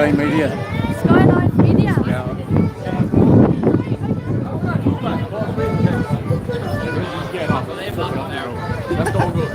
Skyline Media. Skyline Media. Ja. Dat is toch goed.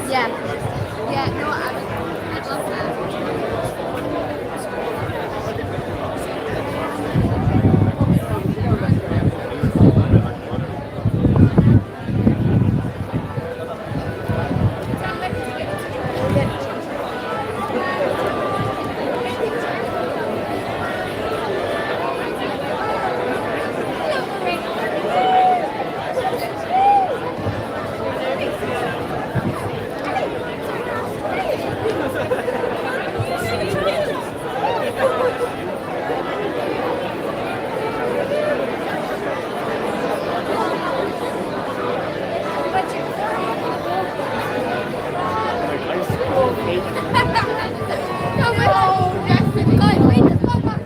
Yeah. Yeah, no, I'd love that. Oh, Jackson, guys, wait, just go back.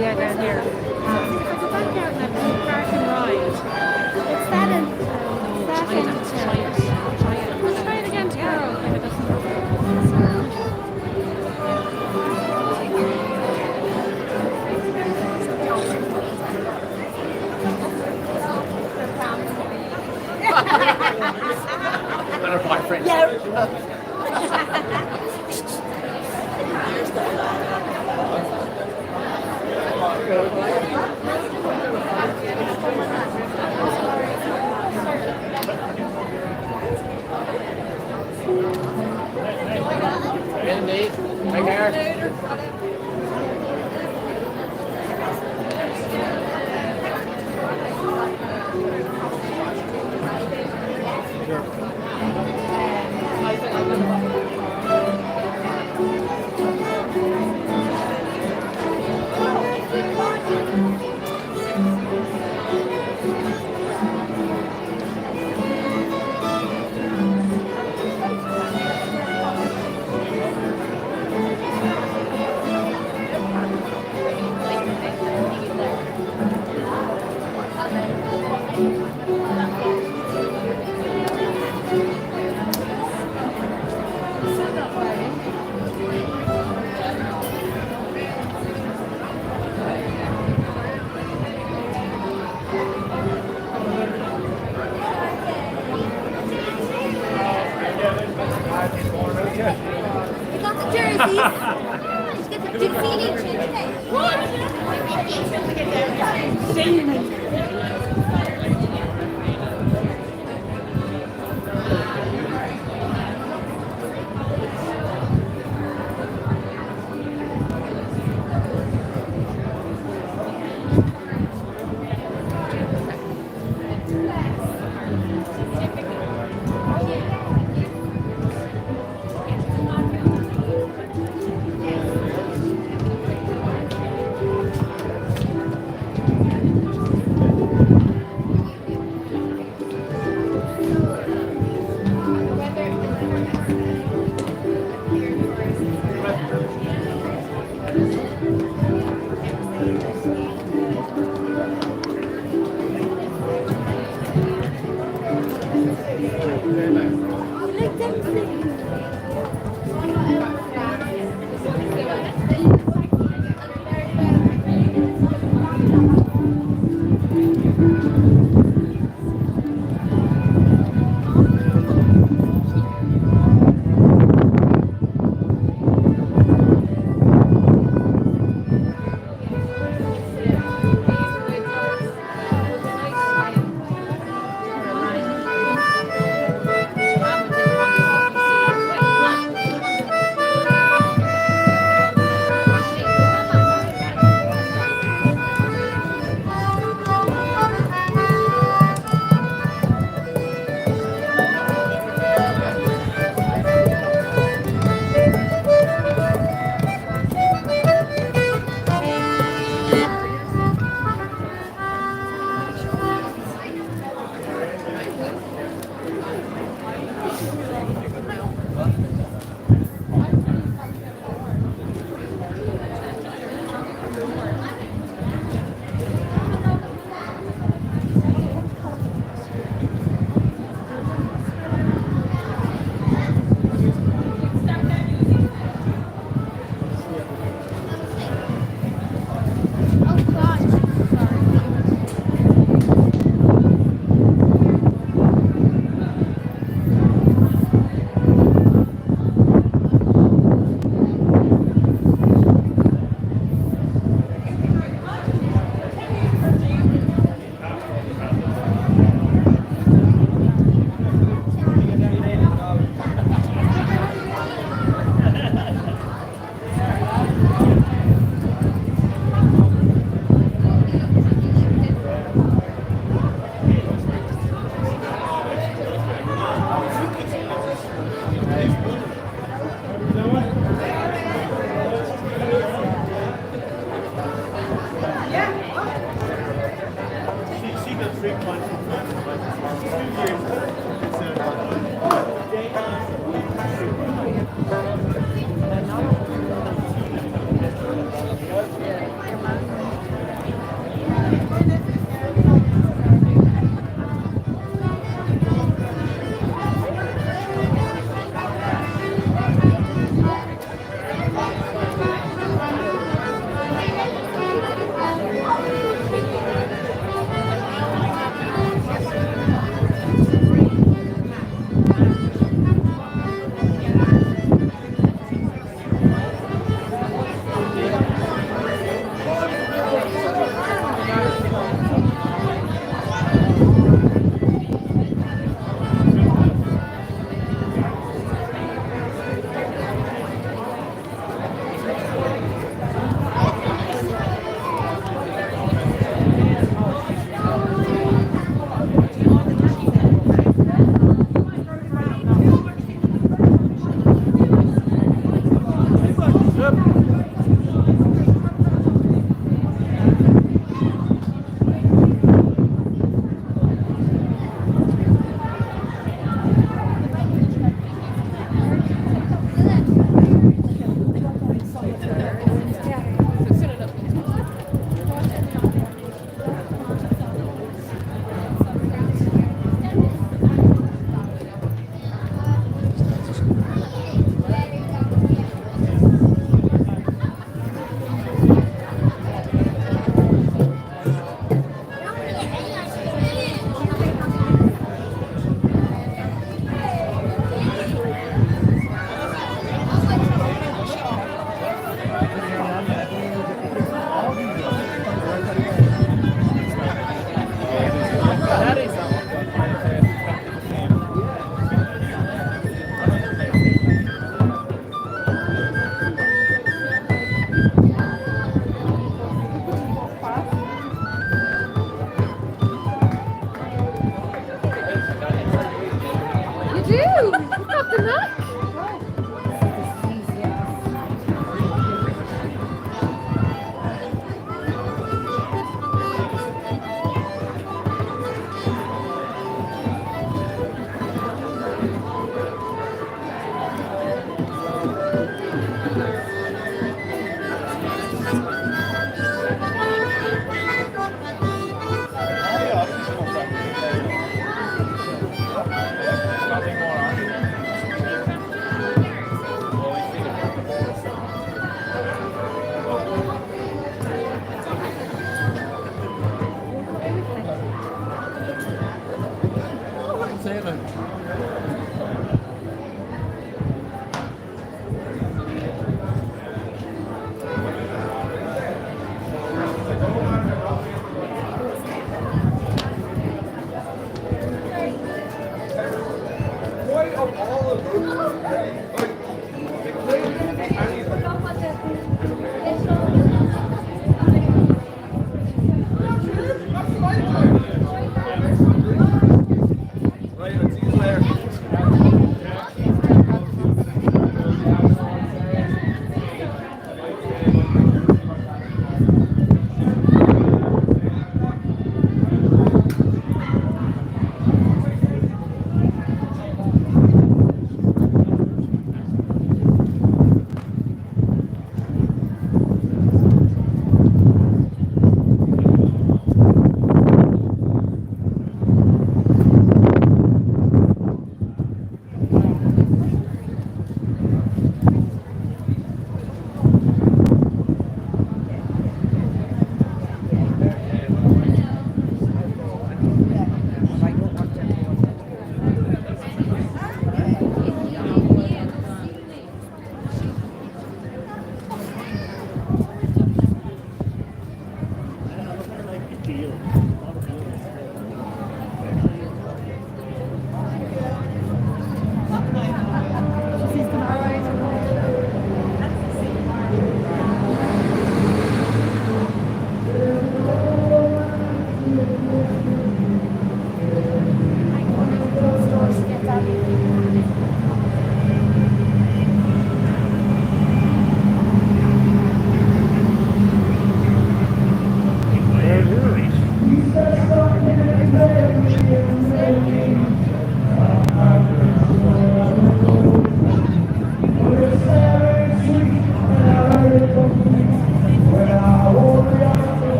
Yeah, down here. Because if I'm counting that park and ride, It's that in, let's try it again tomorrow if it doesn't. Better buy French. Indeed. Take care. Did you see any change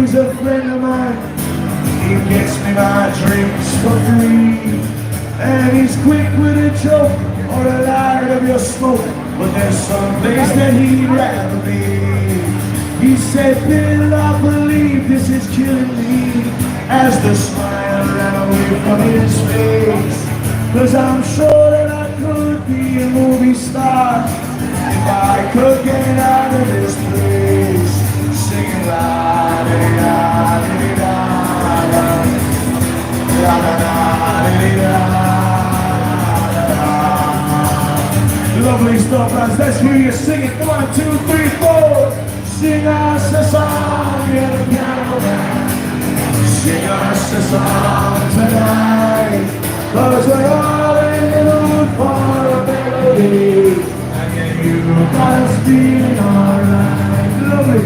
he's a friend of mine. He gets me my drinks for free. And he's quick with a joke or a light of your smoke. But there's some place that he'd rather be. He said, Bill, I believe this is killing me. As the smile ran away from his face. 'Cause I'm sure that I could be a movie star if I could get out of this place. Singing la da da da da da da da da da. Lovely stuff, lads. Let's hear you sing it. 1, 2, 3, 4. Sing us a song, you're the piano man. Sing us a song tonight. 'Cause we're all in the mood for a melody. And then you got us feeling alright. Lovely.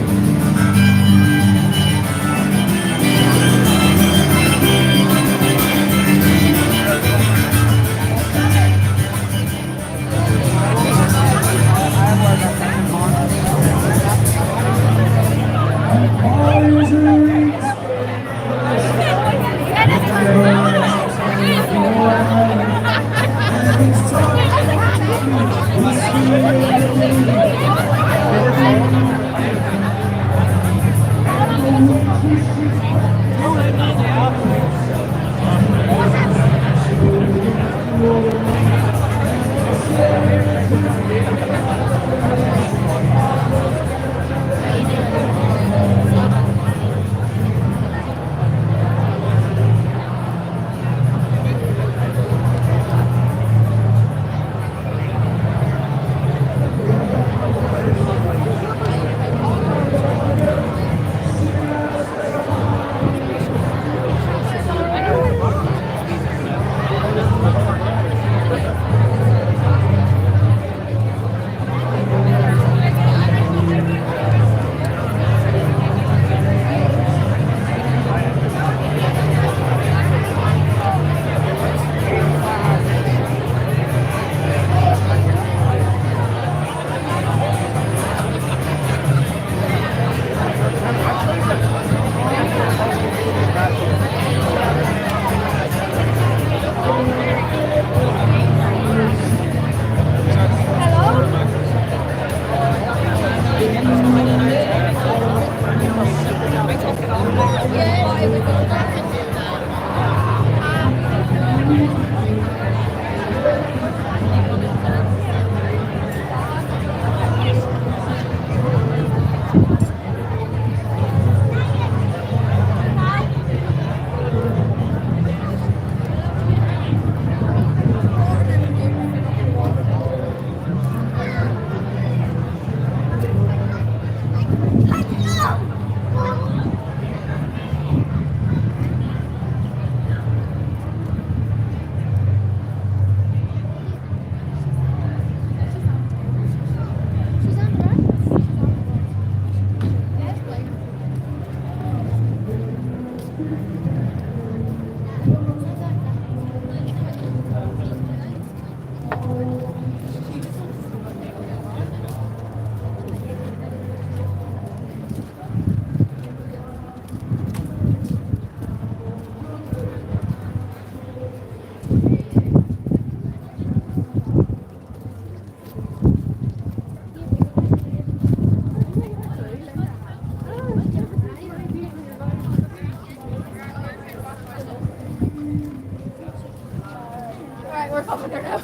We're coming there now.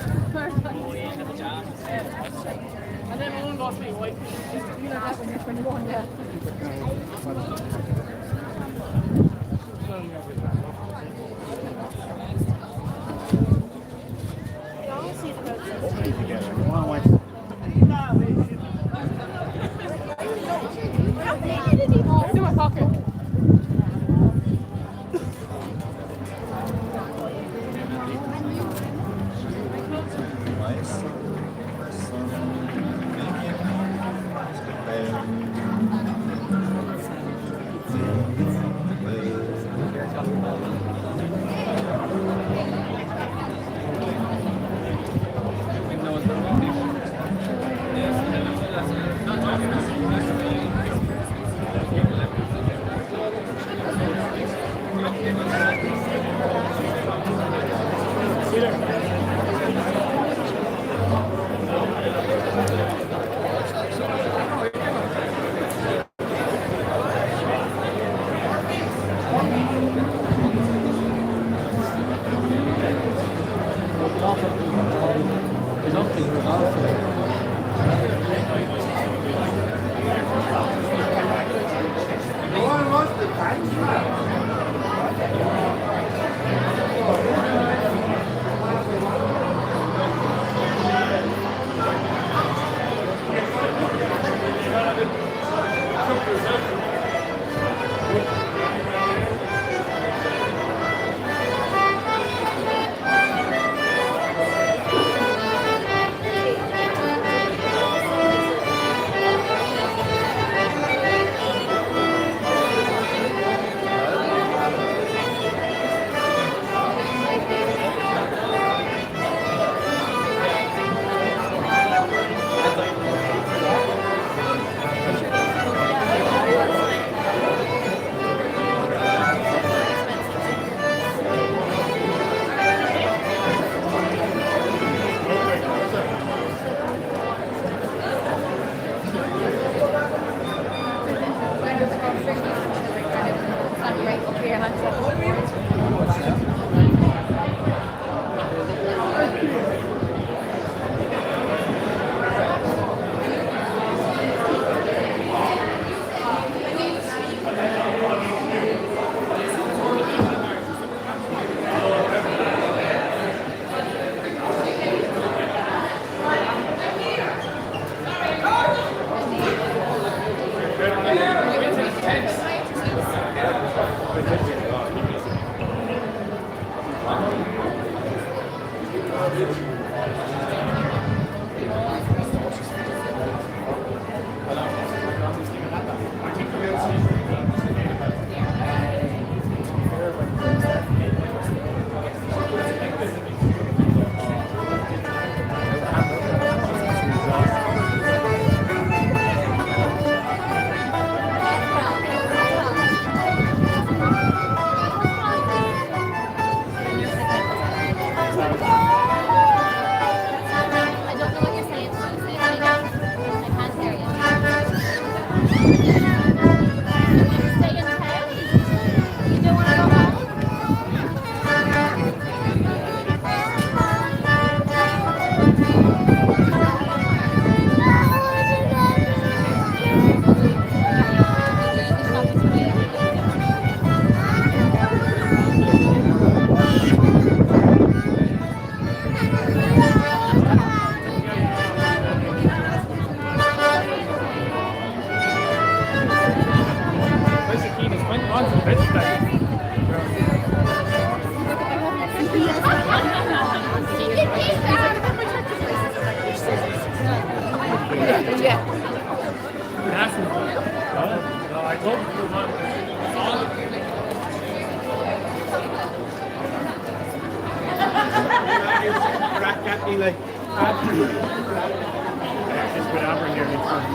And then one got me white. You know that when you're 21, yeah. Do my pocket. something was awesome. Right up here, I don't know what you're saying. Say it again. I can't hear you. Stay in town? You don't want to go home? Where's the key? It's went on to the bed today. Yeah. No, I told you to run. Crack at me like. Just put Amber in there next time.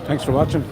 Thanks for watching.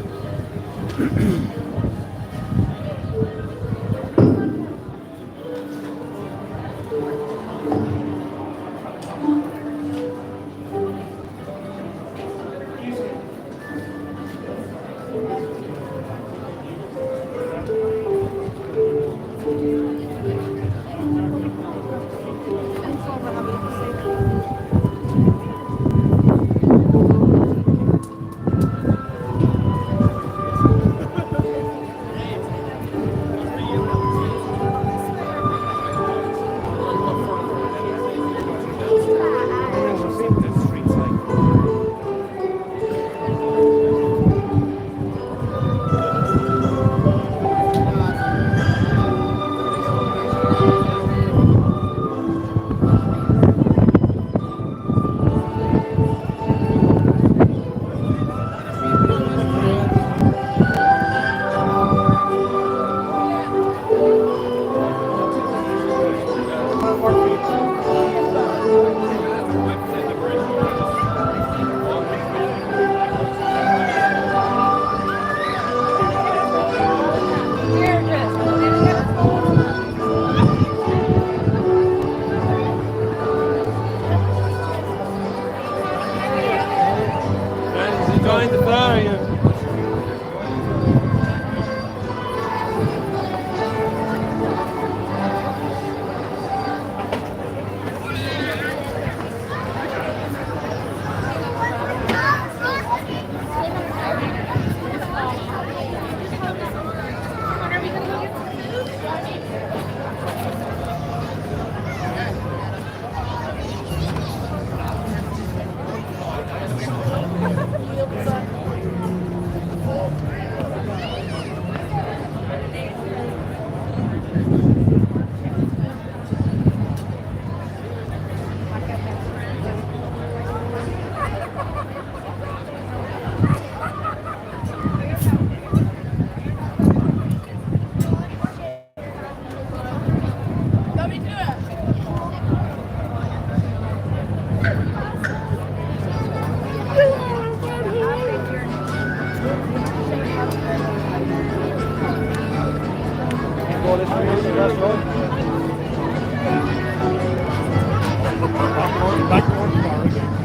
go this way, so that's right. Back north bar again.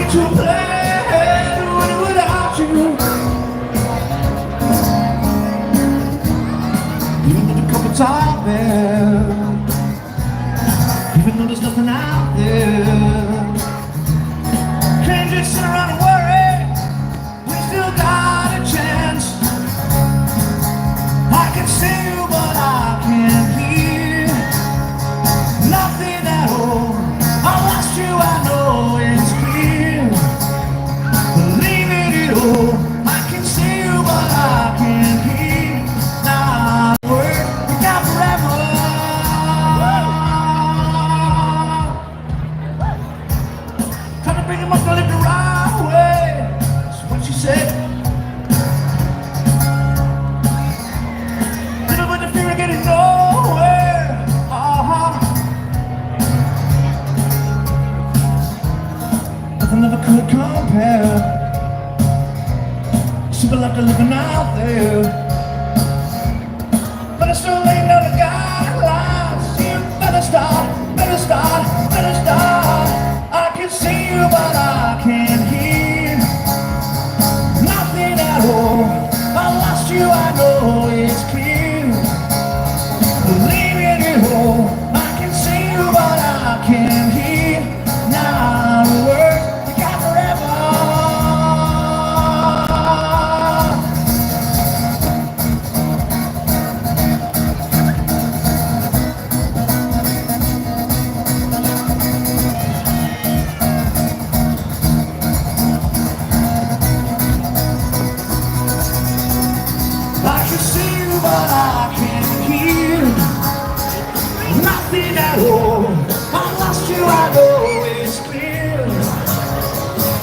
To play without you. Even though the couple times there, even though there's nothing out there, can't just sit around and worry. We still got a chance. I can see you, but I can't hear nothing at all. I lost you, I know it's clear. Believing it all, I can see you, but I can't hear. Now the word we got forever. Trying to bring him up to live the right way. That's what she said. Living with the fear of getting nowhere. Nothing ever could compare. Super like living out there, but I still ain't never got lost. You better start, better start, better start. I can see you, but I can't hear nothing at all. I lost you, I know it's clear. Believe in it all. I can see you, but I can't hear. Now the words we got forever. I can see you, but I can't hear nothing at all. I lost you, I know it's clear.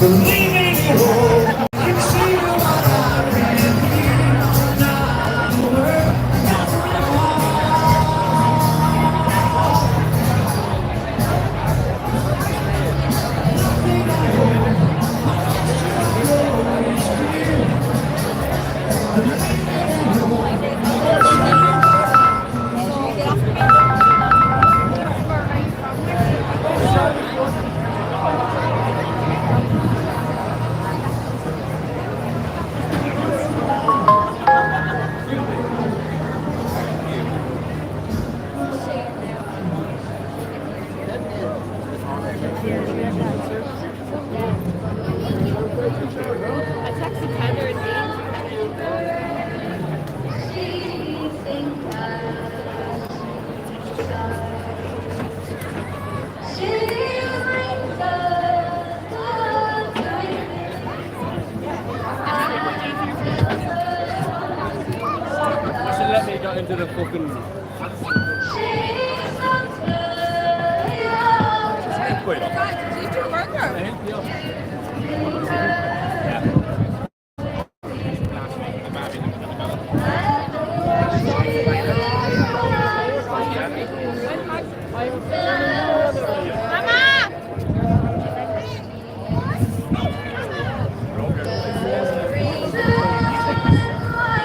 Believing it all. I can see you, but I can't hear. Now the word got forever. Nothing at all. I lost you, I know it's clear. Believing it all. I texted Heather and You should let me get into the fucking. Wait up. Thank you.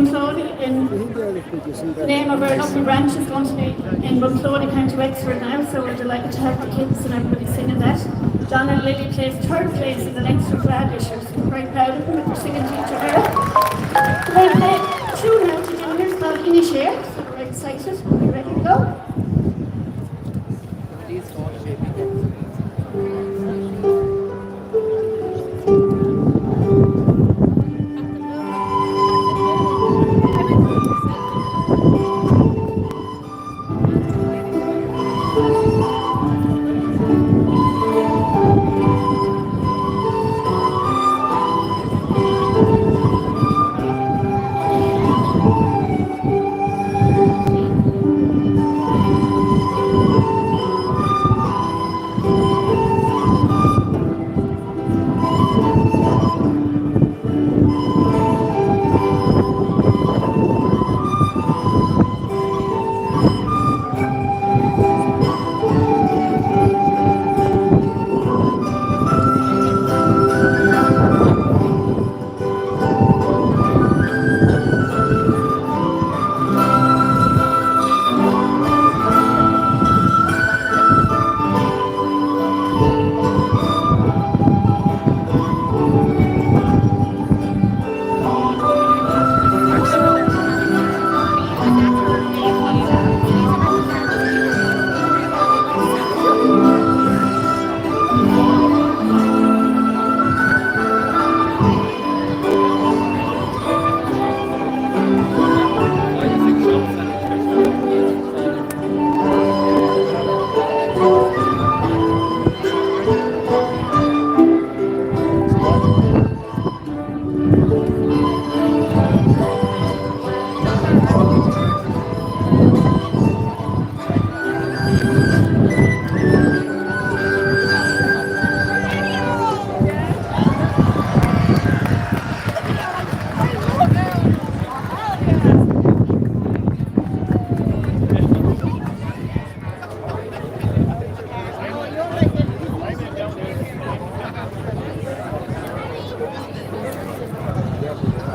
Rumsody in the name of our lovely branch is going to be in Rumsody, County Wexford now, so we're delighted to have the kids and everybody singing that. John and Lily plays third place in the Leinster grad issue, so we're very proud of them with their singing teacher here. They play a tune now to juniors called Initiate, so we're excited. Are you ready to go?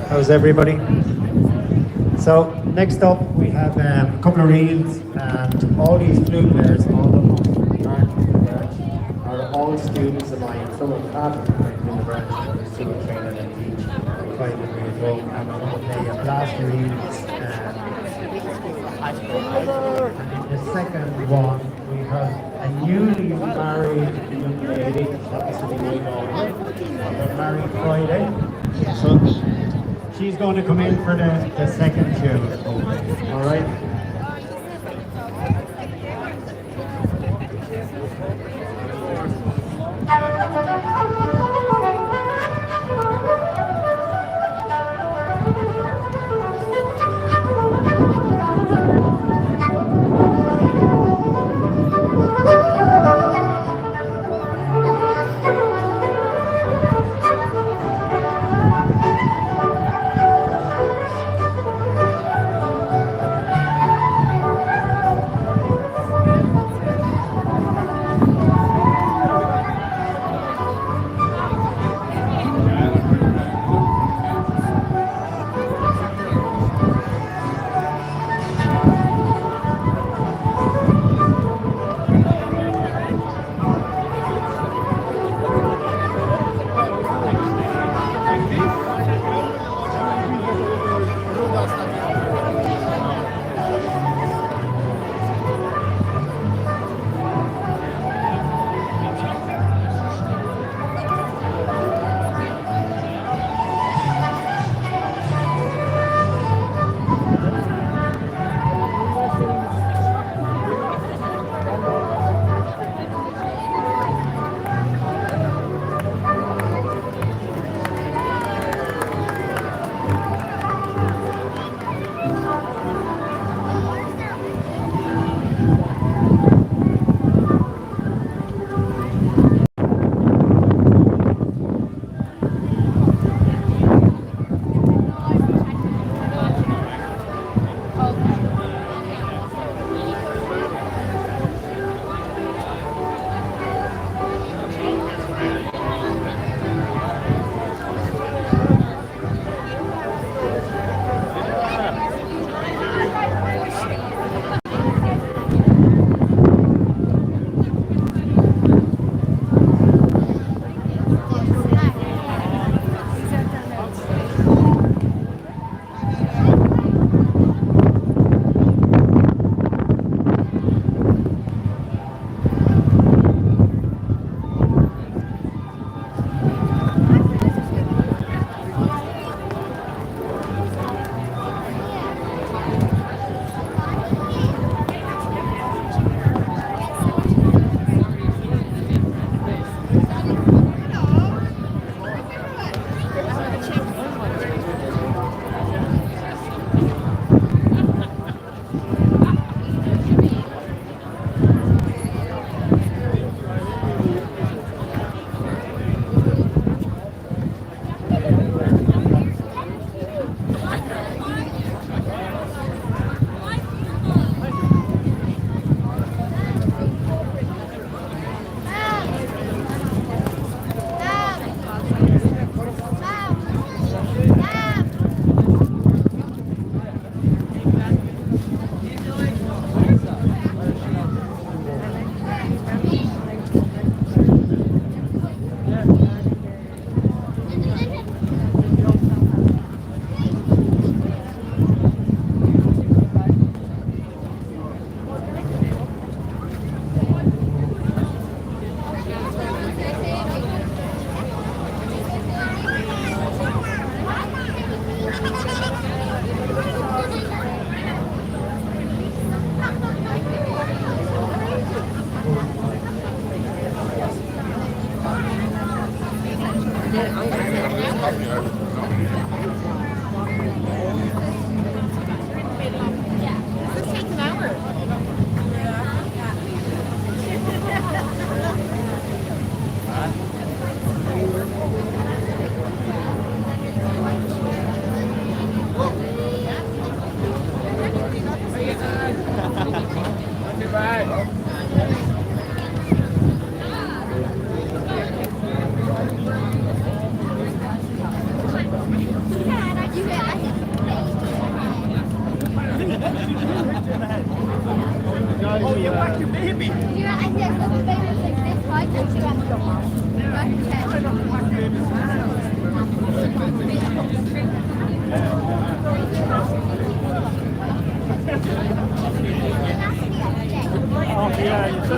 How's everybody? So next up we have a couple of reels, and all these flute players, all of them are all students of mine. Some of them have been in the branch, but they're still training and teach 5 degrees low. And we're going to play a blast reels. And in the second one we have a newly married young lady. That was to be going on. They're married Friday. So she's going to come in for the second tune. All right?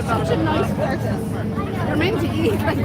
such a nice person. You're meant to eat like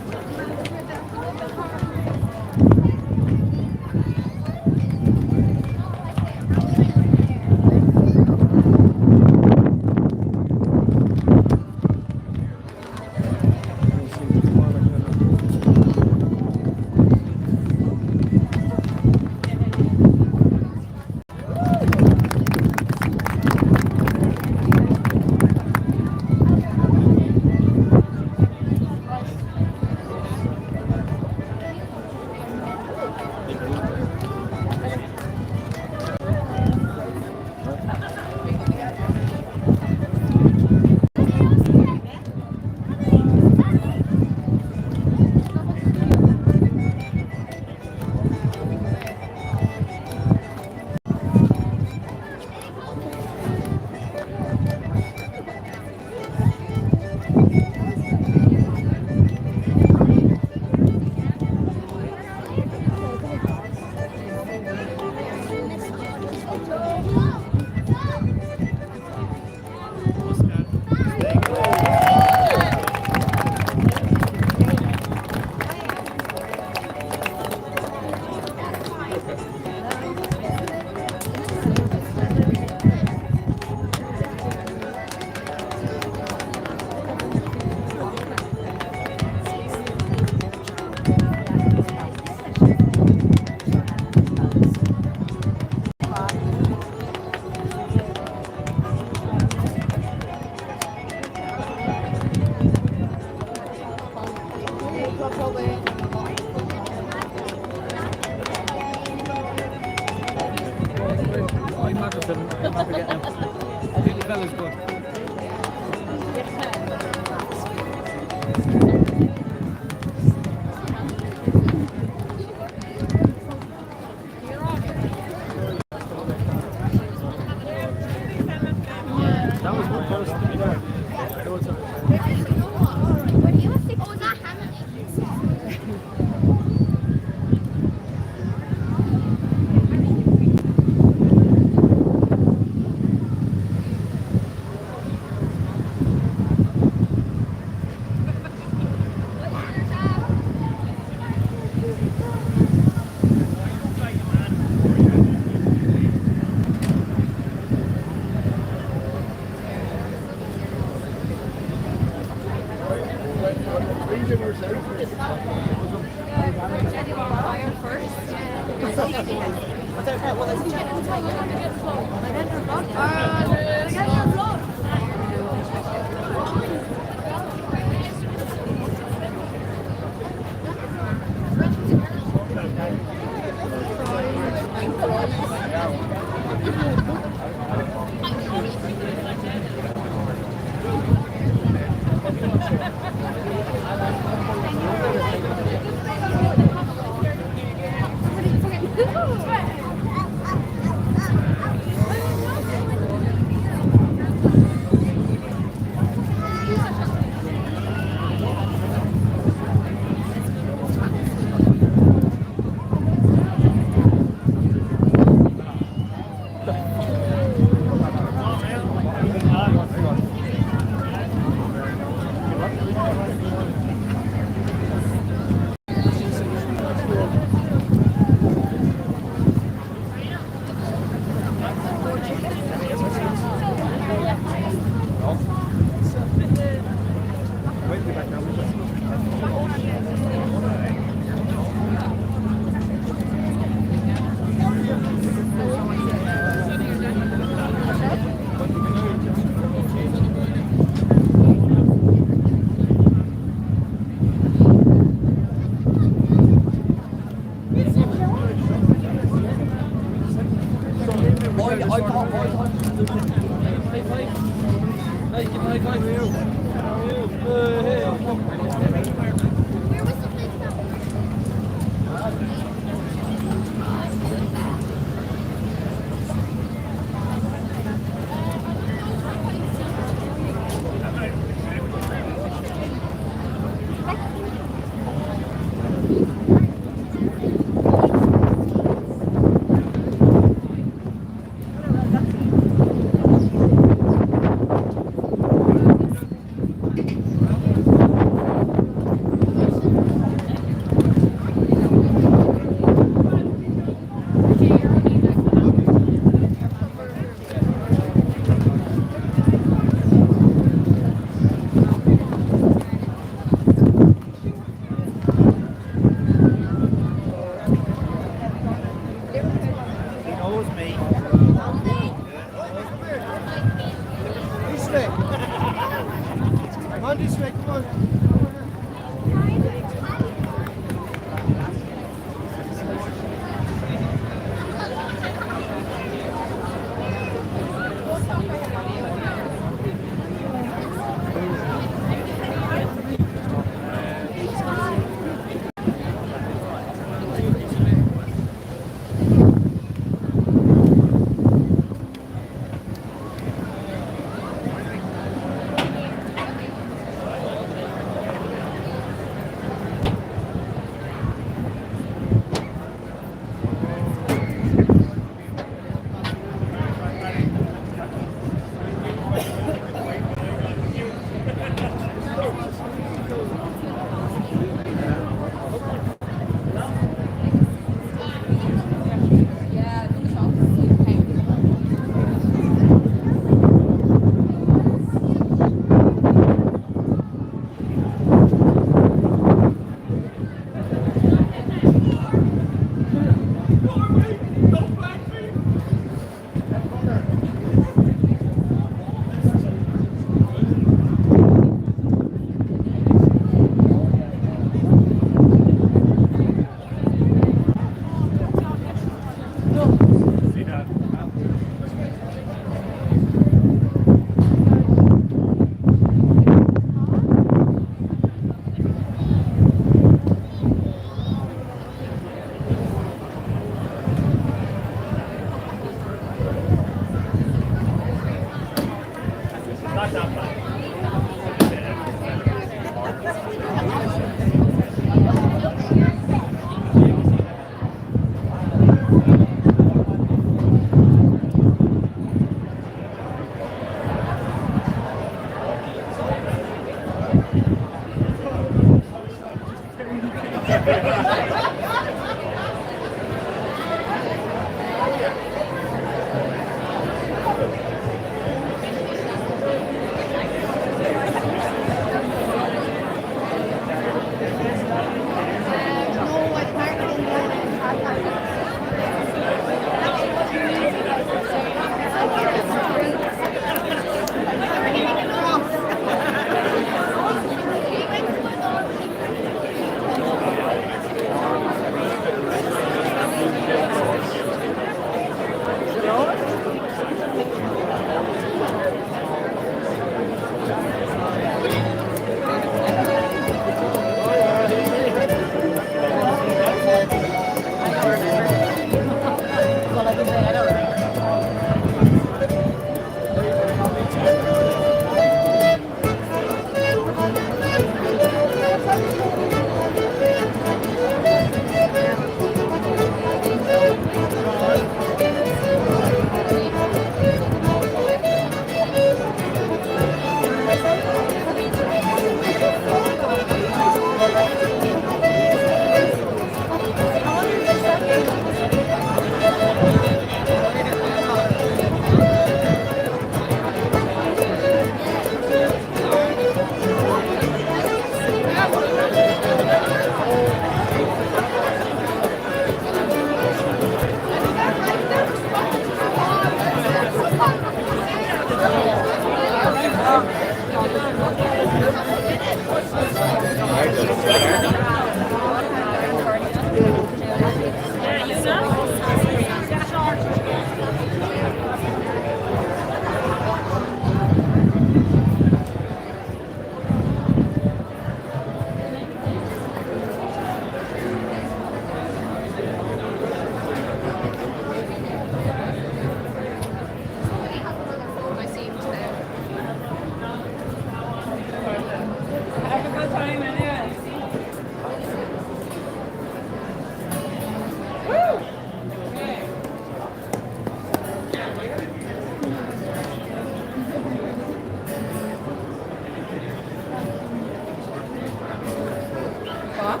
What?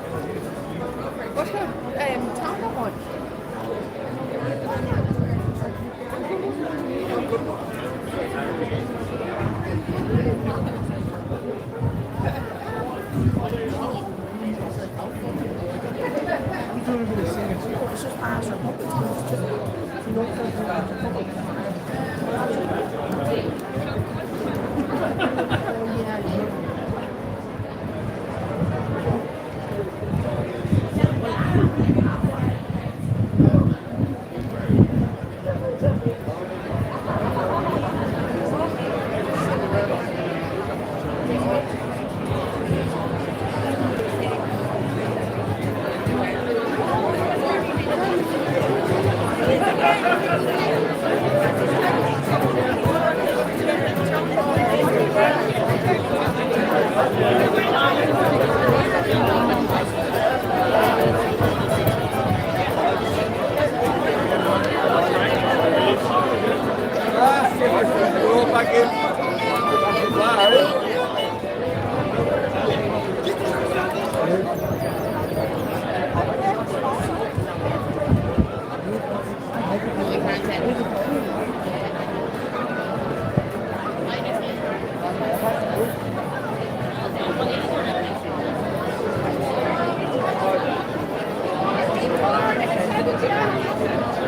What's that? Tango one. Go back in. Thank you.